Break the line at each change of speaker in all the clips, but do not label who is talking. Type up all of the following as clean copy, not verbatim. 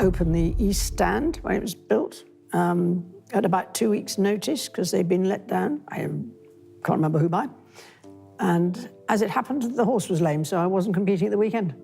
open the east stand when it was built at about 2 weeks' notice because they'd been let down. I can't remember who by. And as it happened, the horse was lame, so I wasn't competing at the weekend.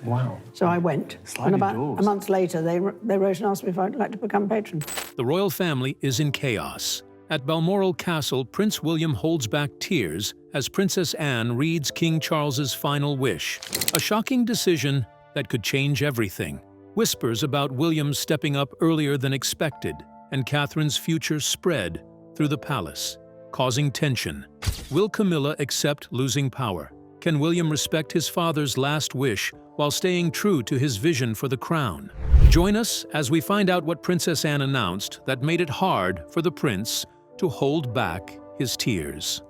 Wow.
So I went.
Sliding
and about
doors.
a month later, they wrote and asked me if I'd like to become patron.
The royal family is in chaos. At Balmoral Castle, Prince William holds back tears as Princess Anne reads King Charles's final wish, a shocking decision that could change everything. Whispers about William stepping up earlier than expected, and Catherine's future spread through the palace, causing tension. Will Camilla accept losing power? Can William respect his father's last wish while staying true to his vision for the crown? Join us as we find out what Princess Anne announced that made it hard for the prince to hold back his tears.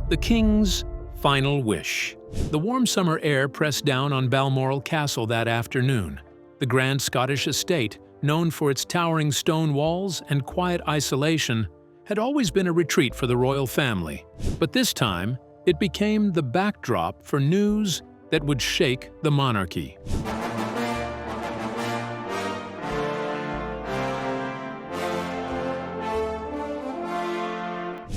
The king's final wish. The warm summer air pressed down on Balmoral Castle that afternoon. The grand Scottish estate, known for its towering stone walls and quiet isolation, had always been a retreat for the royal family. But this time, it became the backdrop for news that would shake the monarchy.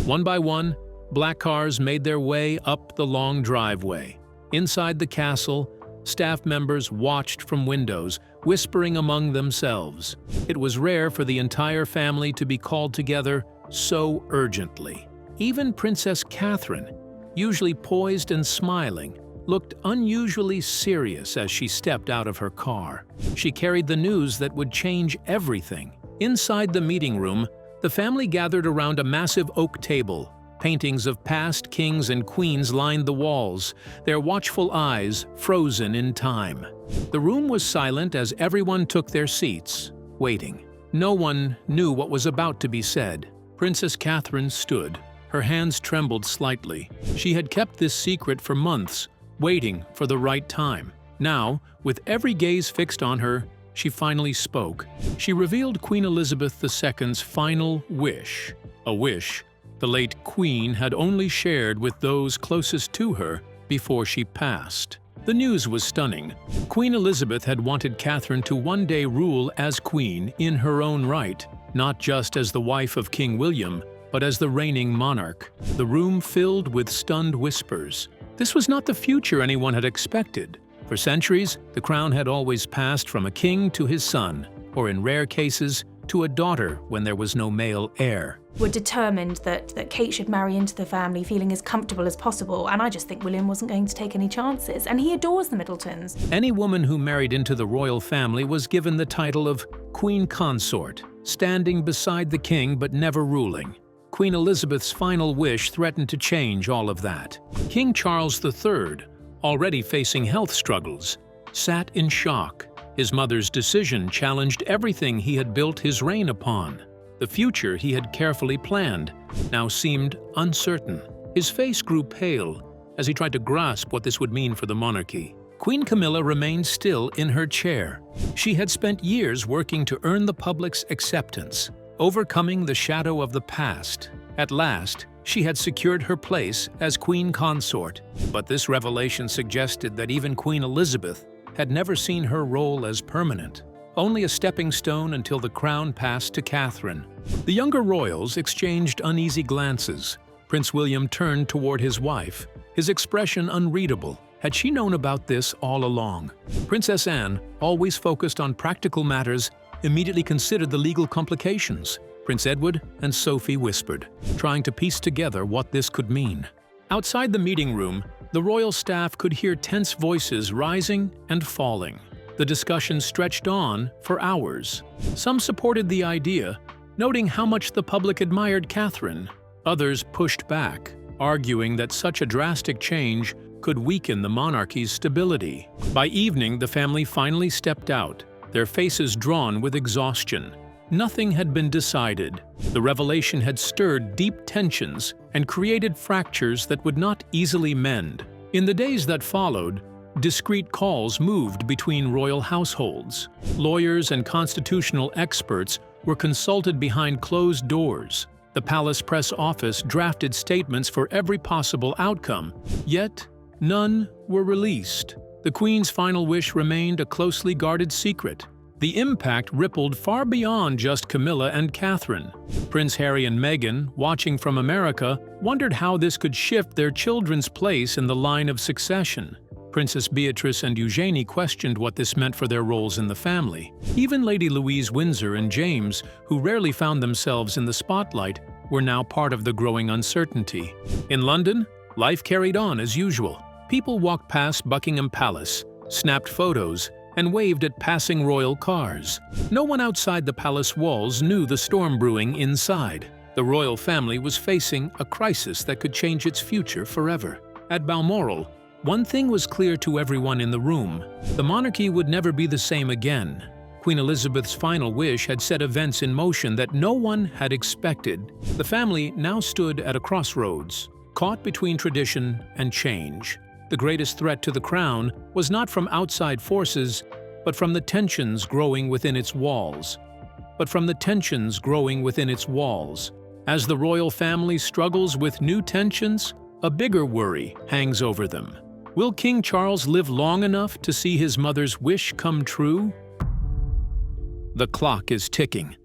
One by one, black cars made their way up the long driveway. Inside the castle, staff members watched from windows, whispering among themselves. It was rare for the entire family to be called together so urgently. Even Princess Katherine, usually poised and smiling, looked unusually serious as she stepped out of her car. She carried the news that would change everything. Inside the meeting room, the family gathered around a massive oak table. Paintings of past kings and queens lined the walls, their watchful eyes frozen in time. The room was silent as everyone took their seats, waiting. No one knew what was about to be said. Princess Katherine stood. Her hands trembled slightly. She had kept this secret for months, waiting for the right time. Now, with every gaze fixed on her, she finally spoke. She revealed Queen Elizabeth II's final wish, a wish the late Queen had only shared with those closest to her before she passed. The news was stunning. Queen Elizabeth had wanted Katherine to one day rule as queen in her own right, not just as the wife of King William, but as the reigning monarch. The room filled with stunned whispers. This was not the future anyone had expected. For centuries, the crown had always passed from a king to his son, or in rare cases, to a daughter when there was no male heir.
Were determined that Kate should marry into the family feeling as comfortable as possible, and I just think William wasn't going to take any chances, and he adores the Middletons.
Any woman who married into the royal family was given the title of Queen Consort, standing beside the king but never ruling. Queen Elizabeth's final wish threatened to change all of that. King Charles III, already facing health struggles, sat in shock. His mother's decision challenged everything he had built his reign upon. The future he had carefully planned now seemed uncertain. His face grew pale as he tried to grasp what this would mean for the monarchy. Queen Camilla remained still in her chair. She had spent years working to earn the public's acceptance, overcoming the shadow of the past. At last, she had secured her place as Queen Consort. But this revelation suggested that even Queen Elizabeth had never seen her role as permanent, only a stepping stone until the crown passed to Katherine. The younger royals exchanged uneasy glances. Prince William turned toward his wife, his expression unreadable. Had she known about this all along? Princess Anne, always focused on practical matters, immediately considered the legal complications. Prince Edward and Sophie whispered, trying to piece together what this could mean. Outside the meeting room, the royal staff could hear tense voices rising and falling. The discussion stretched on for hours. Some supported the idea, noting how much the public admired Katherine. Others pushed back, arguing that such a drastic change could weaken the monarchy's stability. By evening, the family finally stepped out, their faces drawn with exhaustion. Nothing had been decided. The revelation had stirred deep tensions and created fractures that would not easily mend. In the days that followed, discreet calls moved between royal households. Lawyers and constitutional experts were consulted behind closed doors. The palace press office drafted statements for every possible outcome, yet none were released. The Queen's final wish remained a closely guarded secret. The impact rippled far beyond just Camilla and Katherine. Prince Harry and Meghan, watching from America, wondered how this could shift their children's place in the line of succession. Princess Beatrice and Eugenie questioned what this meant for their roles in the family. Even Lady Louise Windsor and James, who rarely found themselves in the spotlight, were now part of the growing uncertainty. In London, life carried on as usual. People walked past Buckingham Palace, snapped photos, and waved at passing royal cars. No one outside the palace walls knew the storm brewing inside. The royal family was facing a crisis that could change its future forever. At Balmoral, one thing was clear to everyone in the room: the monarchy would never be the same again. Queen Elizabeth's final wish had set events in motion that no one had expected. The family now stood at a crossroads, caught between tradition and change. The greatest threat to the crown was not from outside forces, but from the tensions growing within its walls. As the royal family struggles with new tensions, a bigger worry hangs over them. Will King Charles live long enough to see his mother's wish come true? The clock is ticking.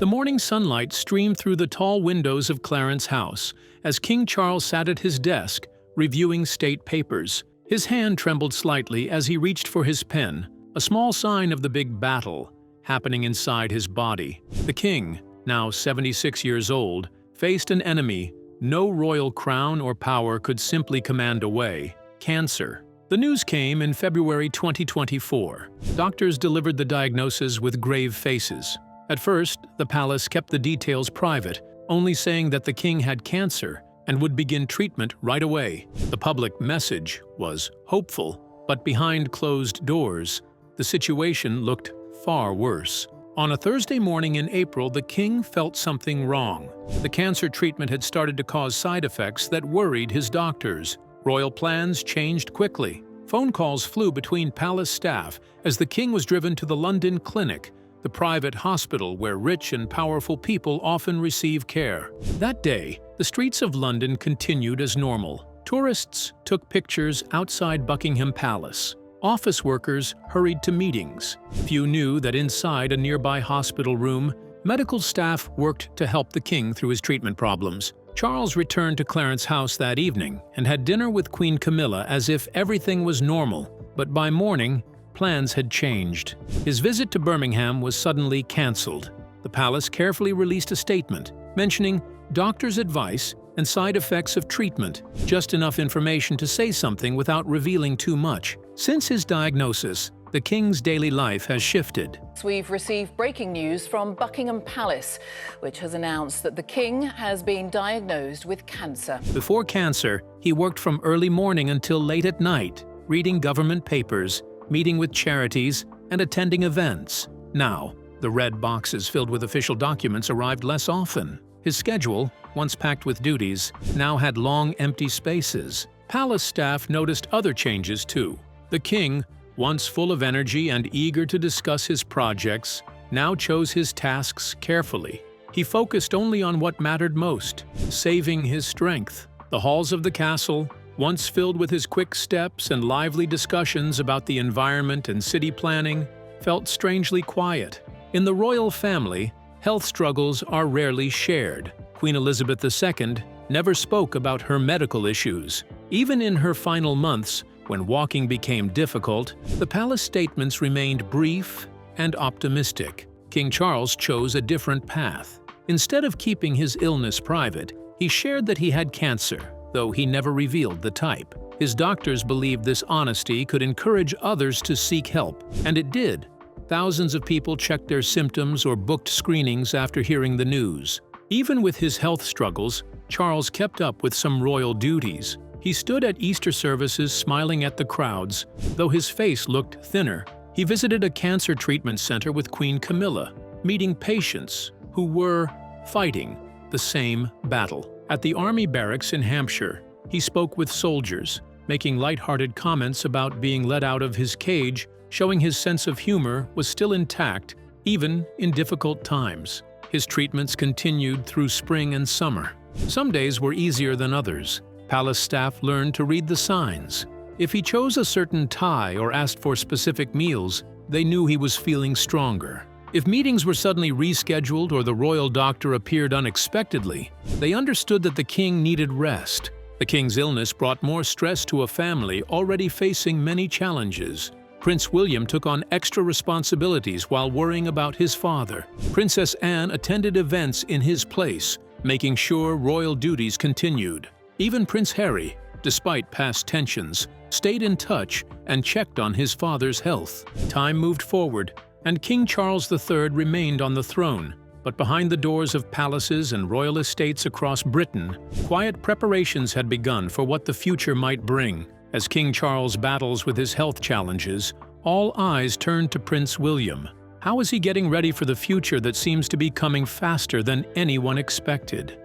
The morning sunlight streamed through the tall windows of Clarence's house as King Charles sat at his desk, reviewing state papers. His hand trembled slightly as he reached for his pen, a small sign of the big battle happening inside his body. The king, now 76 years old, faced an enemy no royal crown or power could simply command away: cancer. The news came in February 2024. Doctors delivered the diagnosis with grave faces. At first, the palace kept the details private, only saying that the king had cancer and would begin treatment right away. The public message was hopeful, but behind closed doors, the situation looked far worse. On a Thursday morning in April, the king felt something wrong. The cancer treatment had started to cause side effects that worried his doctors. Royal plans changed quickly. Phone calls flew between palace staff as the king was driven to the London Clinic, the private hospital where rich and powerful people often receive care. That day, the streets of London continued as normal. Tourists took pictures outside Buckingham Palace. Office workers hurried to meetings. Few knew that inside a nearby hospital room, medical staff worked to help the king through his treatment problems. Charles returned to Clarence's house that evening and had dinner with Queen Camilla as if everything was normal. But by morning, plans had changed. His visit to Birmingham was suddenly cancelled. The palace carefully released a statement mentioning doctors' advice and side effects of treatment, just enough information to say something without revealing too much. Since his diagnosis, the king's daily life has shifted.
We've received breaking news from Buckingham Palace, which has announced that the king has been diagnosed with cancer.
Before cancer, he worked from early morning until late at night, reading government papers, meeting with charities, and attending events. Now, the red boxes filled with official documents arrived less often. His schedule, once packed with duties, now had long empty spaces. Palace staff noticed other changes too. The king, once full of energy and eager to discuss his projects, now chose his tasks carefully. He focused only on what mattered most, saving his strength. The halls of the castle, once filled with his quick steps and lively discussions about the environment and city planning, felt strangely quiet. In the royal family, health struggles are rarely shared. Queen Elizabeth II never spoke about her medical issues. Even in her final months, when walking became difficult, the palace statements remained brief and optimistic. King Charles chose a different path. Instead of keeping his illness private, he shared that he had cancer, though he never revealed the type. His doctors believed this honesty could encourage others to seek help, and it did. Thousands of people checked their symptoms or booked screenings after hearing the news. Even with his health struggles, Charles kept up with some royal duties. He stood at Easter services smiling at the crowds, though his face looked thinner. He visited a cancer treatment center with Queen Camilla, meeting patients who were fighting the same battle. At the army barracks in Hampshire, he spoke with soldiers, making lighthearted comments about being let out of his cage, showing his sense of humor was still intact, even in difficult times. His treatments continued through spring and summer. Some days were easier than others. Palace staff learned to read the signs. If he chose a certain tie or asked for specific meals, they knew he was feeling stronger. If meetings were suddenly rescheduled or the royal doctor appeared unexpectedly, they understood that the king needed rest. The king's illness brought more stress to a family already facing many challenges. Prince William took on extra responsibilities while worrying about his father. Princess Anne attended events in his place, making sure royal duties continued. Even Prince Harry, despite past tensions, stayed in touch and checked on his father's health. Time moved forward, and King Charles III remained on the throne. But behind the doors of palaces and royal estates across Britain, quiet preparations had begun for what the future might bring. As King Charles battles with his health challenges, all eyes turned to Prince William. How is he getting ready for the future that seems to be coming faster than anyone expected?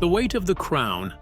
The weight of the crown.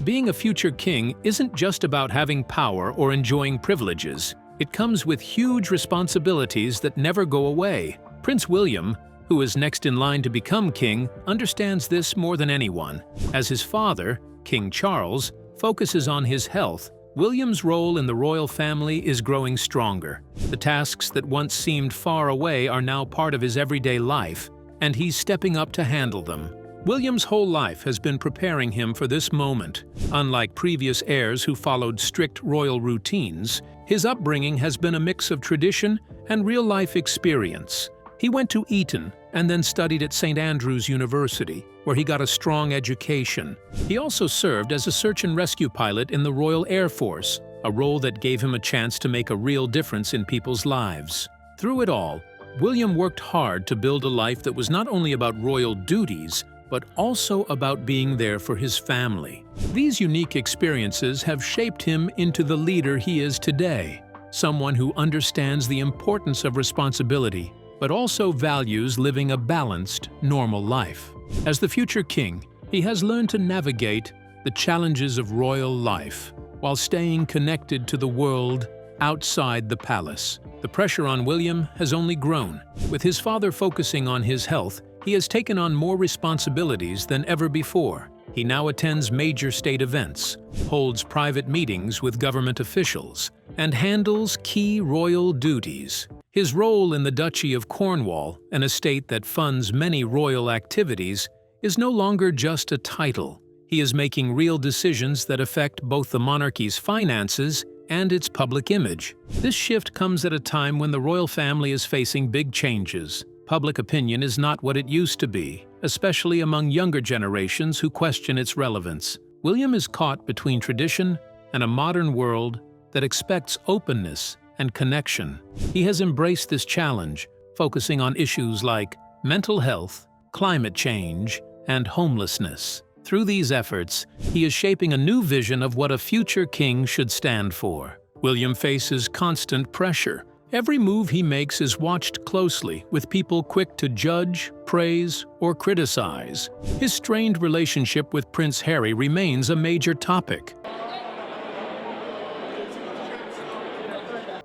Being a future king isn't just about having power or enjoying privileges. It comes with huge responsibilities that never go away. Prince William, who is next in line to become king, understands this more than anyone. As his father, King Charles, focuses on his health, William's role in the royal family is growing stronger. The tasks that once seemed far away are now part of his everyday life, and he's stepping up to handle them. William's whole life has been preparing him for this moment. Unlike previous heirs who followed strict royal routines, his upbringing has been a mix of tradition and real-life experience. He went to Eton and then studied at St. Andrews University, where he got a strong education. He also served as a search and rescue pilot in the Royal Air Force, a role that gave him a chance to make a real difference in people's lives. Through it all, William worked hard to build a life that was not only about royal duties, but also about being there for his family. These unique experiences have shaped him into the leader he is today, someone who understands the importance of responsibility, but also values living a balanced, normal life. As the future king, he has learned to navigate the challenges of royal life while staying connected to the world outside the palace. The pressure on William has only grown. With his father focusing on his health, he has taken on more responsibilities than ever before. He now attends major state events, holds private meetings with government officials, and handles key royal duties. His role in the Duchy of Cornwall, an estate that funds many royal activities, is no longer just a title. He is making real decisions that affect both the monarchy's finances and its public image. This shift comes at a time when the royal family is facing big changes. Public opinion is not what it used to be, especially among younger generations who question its relevance. William is caught between tradition and a modern world that expects openness and connection. He has embraced this challenge, focusing on issues like mental health, climate change, and homelessness. Through these efforts, he is shaping a new vision of what a future king should stand for. William faces constant pressure. Every move he makes is watched closely, with people quick to judge, praise, or criticize. His strained relationship with Prince Harry remains a major topic.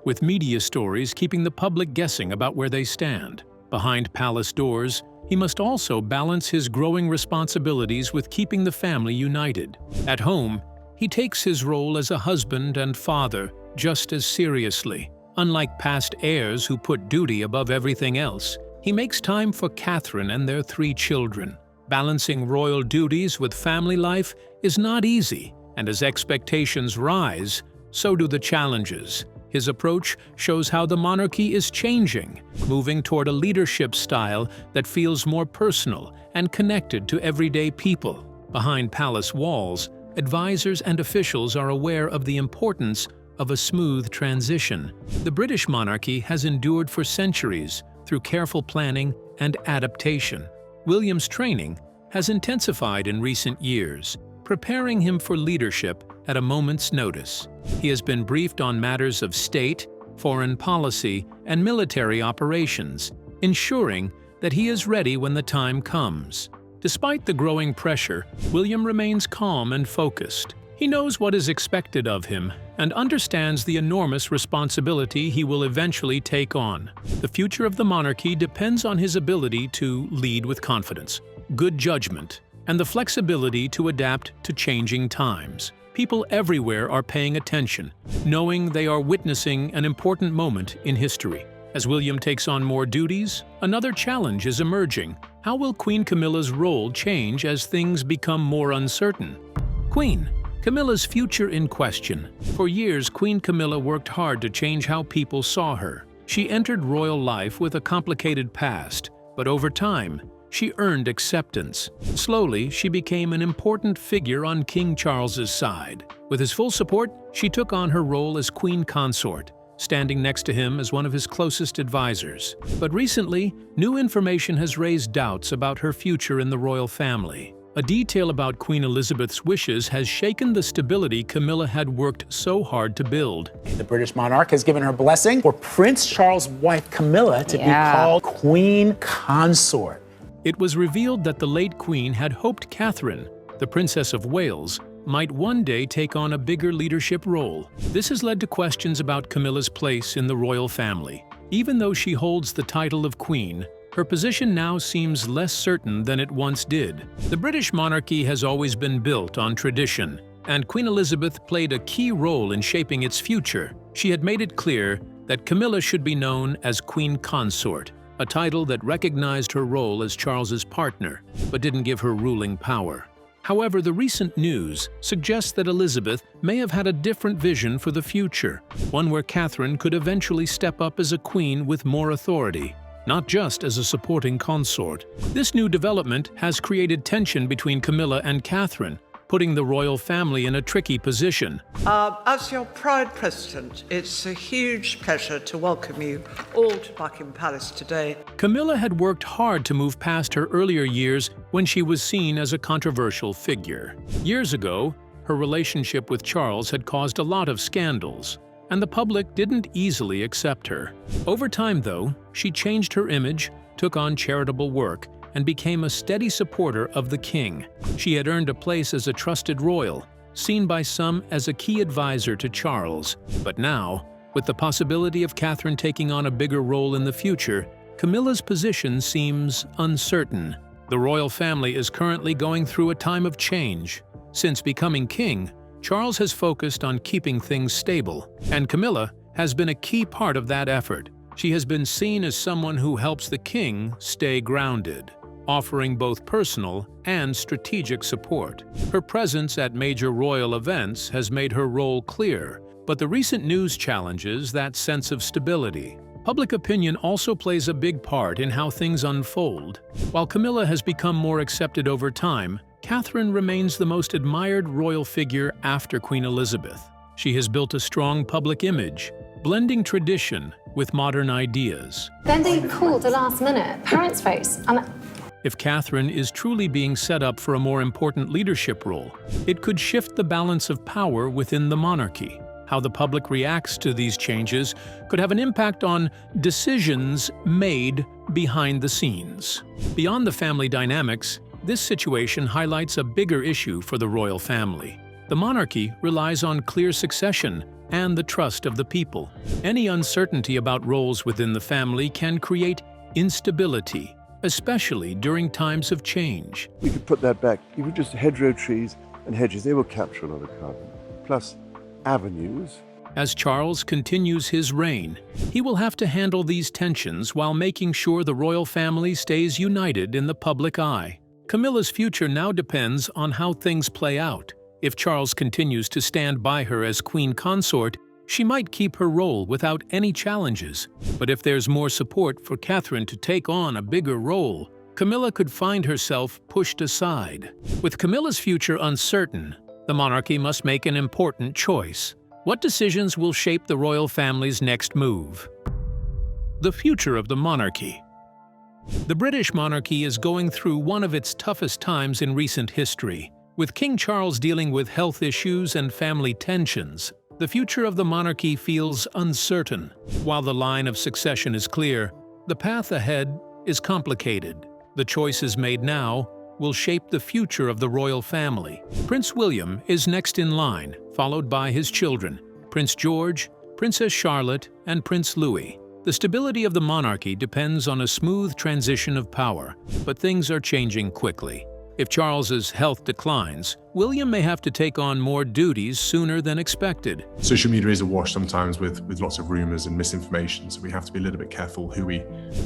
With media stories keeping the public guessing about where they stand. Behind palace doors, he must also balance his growing responsibilities with keeping the family united. At home, he takes his role as a husband and father just as seriously. Unlike past heirs who put duty above everything else, he makes time for Katherine and their 3 children. Balancing royal duties with family life is not easy, and as expectations rise, so do the challenges. His approach shows how the monarchy is changing, moving toward a leadership style that feels more personal and connected to everyday people. Behind palace walls, advisors and officials are aware of the importance of a smooth transition. The British monarchy has endured for centuries through careful planning and adaptation. William's training has intensified in recent years, preparing him for leadership at a moment's notice. He has been briefed on matters of state, foreign policy, and military operations, ensuring that he is ready when the time comes. Despite the growing pressure, William remains calm and focused. He knows what is expected of him and understands the enormous responsibility he will eventually take on. The future of the monarchy depends on his ability to lead with confidence, good judgment, and the flexibility to adapt to changing times. People everywhere are paying attention, knowing they are witnessing an important moment in history. As William takes on more duties, another challenge is emerging. How will Queen Camilla's role change as things become more uncertain? Queen Camilla's future in question. For years, Queen Camilla worked hard to change how people saw her. She entered royal life with a complicated past, but over time, she earned acceptance. Slowly, she became an important figure on King Charles's side. With his full support, she took on her role as Queen Consort, standing next to him as one of his closest advisors. But recently, new information has raised doubts about her future in the royal family. A detail about Queen Elizabeth's wishes has shaken the stability Camilla had worked so hard to build.
The British monarch has given her blessing for Prince Charles' wife Camilla to be called Queen Consort.
It was revealed that the late Queen had hoped Katherine, the Princess of Wales, might one day take on a bigger leadership role. This has led to questions about Camilla's place in the royal family. Even though she holds the title of Queen, her position now seems less certain than it once did. The British monarchy has always been built on tradition, and Queen Elizabeth played a key role in shaping its future. She had made it clear that Camilla should be known as Queen Consort, a title that recognized her role as Charles's partner, but didn't give her ruling power. However, the recent news suggests that Elizabeth may have had a different vision for the future, one where Katherine could eventually step up as a queen with more authority, not just as a supporting consort. This new development has created tension between Camilla and Katherine, putting the royal family in a tricky position.
As your proud president, it's a huge pleasure to welcome you all to Buckingham Palace today.
Camilla had worked hard to move past her earlier years when she was seen as a controversial figure. Years ago, her relationship with Charles had caused a lot of scandals, and the public didn't easily accept her. Over time, though, she changed her image, took on charitable work, and became a steady supporter of the king. She had earned a place as a trusted royal, seen by some as a key advisor to Charles. But now, with the possibility of Katherine taking on a bigger role in the future, Camilla's position seems uncertain. The royal family is currently going through a time of change. Since becoming king, Charles has focused on keeping things stable, and Camilla has been a key part of that effort. She has been seen as someone who helps the king stay grounded, offering both personal and strategic support. Her presence at major royal events has made her role clear, but the recent news challenges that sense of stability. Public opinion also plays a big part in how things unfold. While Camilla has become more accepted over time, Katherine remains the most admired royal figure after Queen Elizabeth. She has built a strong public image, blending tradition with modern ideas.
Then they called the last minute parents' votes.
If Katherine is truly being set up for a more important leadership role, it could shift the balance of power within the monarchy. How the public reacts to these changes could have an impact on decisions made behind the scenes. Beyond the family dynamics, this situation highlights a bigger issue for the royal family. The monarchy relies on clear succession and the trust of the people. Any uncertainty about roles within the family can create instability, especially during times of change.
We could put that back. You could just hedgerow trees and hedges, they will capture a lot of carbon. Plus avenues.
As Charles continues his reign, he will have to handle these tensions while making sure the royal family stays united in the public eye. Camilla's future now depends on how things play out. If Charles continues to stand by her as Queen Consort, she might keep her role without any challenges. But if there's more support for Katherine to take on a bigger role, Camilla could find herself pushed aside. With Camilla's future uncertain, the monarchy must make an important choice. What decisions will shape the royal family's next move? The future of the monarchy. The British monarchy is going through one of its toughest times in recent history. With King Charles dealing with health issues and family tensions, the future of the monarchy feels uncertain. While the line of succession is clear, the path ahead is complicated. The choices made now will shape the future of the royal family. Prince William is next in line, followed by his children, Prince George, Princess Charlotte, and Prince Louis. The stability of the monarchy depends on a smooth transition of power, but things are changing quickly. If Charles's health declines, William may have to take on more duties sooner than expected.
Social media is awash sometimes with lots of rumours and misinformation, so we have to be a little bit careful who we...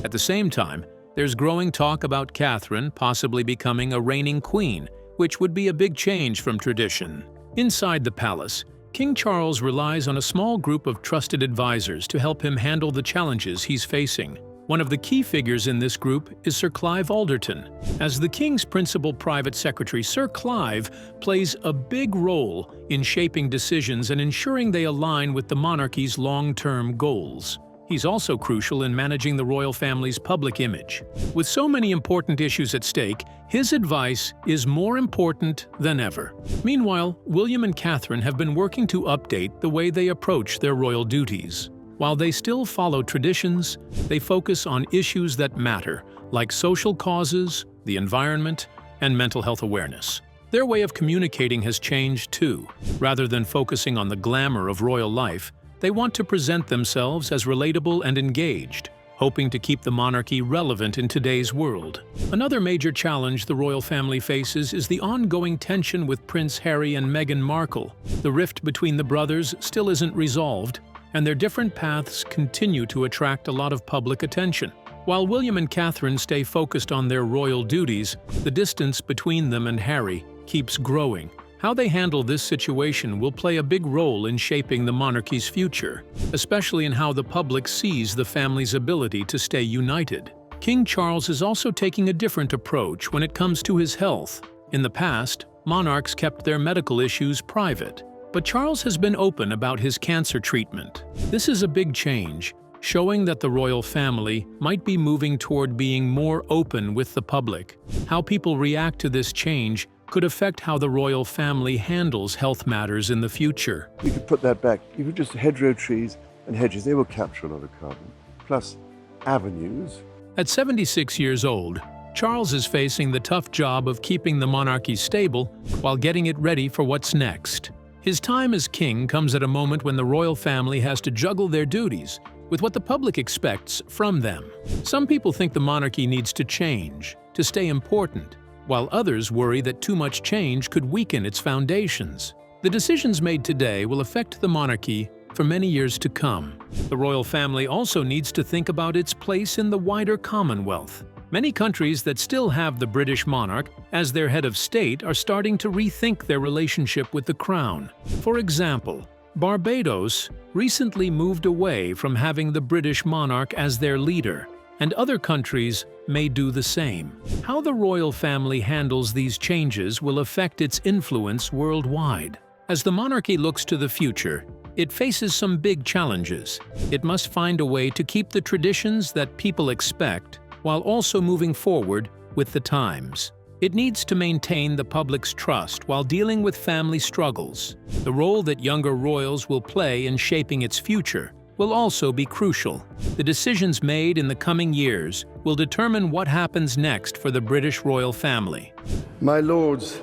At the same time, there's growing talk about Katherine possibly becoming a reigning queen, which would be a big change from tradition. Inside the palace, King Charles relies on a small group of trusted advisors to help him handle the challenges he's facing. One of the key figures in this group is Sir Clive Alderton. As the King's principal private secretary, Sir Clive plays a big role in shaping decisions and ensuring they align with the monarchy's long-term goals. He's also crucial in managing the royal family's public image. With so many important issues at stake, his advice is more important than ever. Meanwhile, William and Katherine have been working to update the way they approach their royal duties. While they still follow traditions, they focus on issues that matter, like social causes, the environment, and mental health awareness. Their way of communicating has changed too. Rather than focusing on the glamour of royal life, they want to present themselves as relatable and engaged, hoping to keep the monarchy relevant in today's world. Another major challenge the royal family faces is the ongoing tension with Prince Harry and Meghan Markle. The rift between the brothers still isn't resolved, and their different paths continue to attract a lot of public attention. While William and Katherine stay focused on their royal duties, the distance between them and Harry keeps growing. How they handle this situation will play a big role in shaping the monarchy's future, especially in how the public sees the family's ability to stay united. King Charles is also taking a different approach when it comes to his health. In the past, monarchs kept their medical issues private, but Charles has been open about his cancer treatment. This is a big change, showing that the royal family might be moving toward being more open with the public. How people react to this change could affect how the royal family handles health matters in the future.
We could put that back. Even just hedgerow trees and hedges, they will capture a lot of carbon. Plus avenues.
At 76 years old, Charles is facing the tough job of keeping the monarchy stable while getting it ready for what's next. His time as king comes at a moment when the royal family has to juggle their duties with what the public expects from them. Some people think the monarchy needs to change to stay important, while others worry that too much change could weaken its foundations. The decisions made today will affect the monarchy for many years to come. The royal family also needs to think about its place in the wider Commonwealth. Many countries that still have the British monarch as their head of state are starting to rethink their relationship with the crown. For example, Barbados recently moved away from having the British monarch as their leader, and other countries may do the same. How the royal family handles these changes will affect its influence worldwide. As the monarchy looks to the future, it faces some big challenges. It must find a way to keep the traditions that people expect while also moving forward with the times. It needs to maintain the public's trust while dealing with family struggles. The role that younger royals will play in shaping its future will also be crucial. The decisions made in the coming years will determine what happens next for the British royal family.
My lords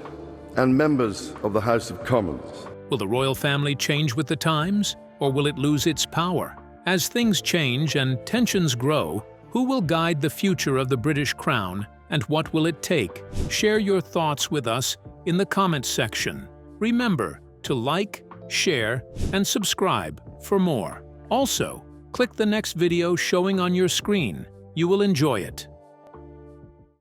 and members of the House of Commons.
Will the royal family change with the times, or will it lose its power? As things change and tensions grow, who will guide the future of the British crown, and what will it take? Share your thoughts with us in the comments section. Remember to like, share, and subscribe for more. Also, click the next video showing on your screen. You will enjoy it.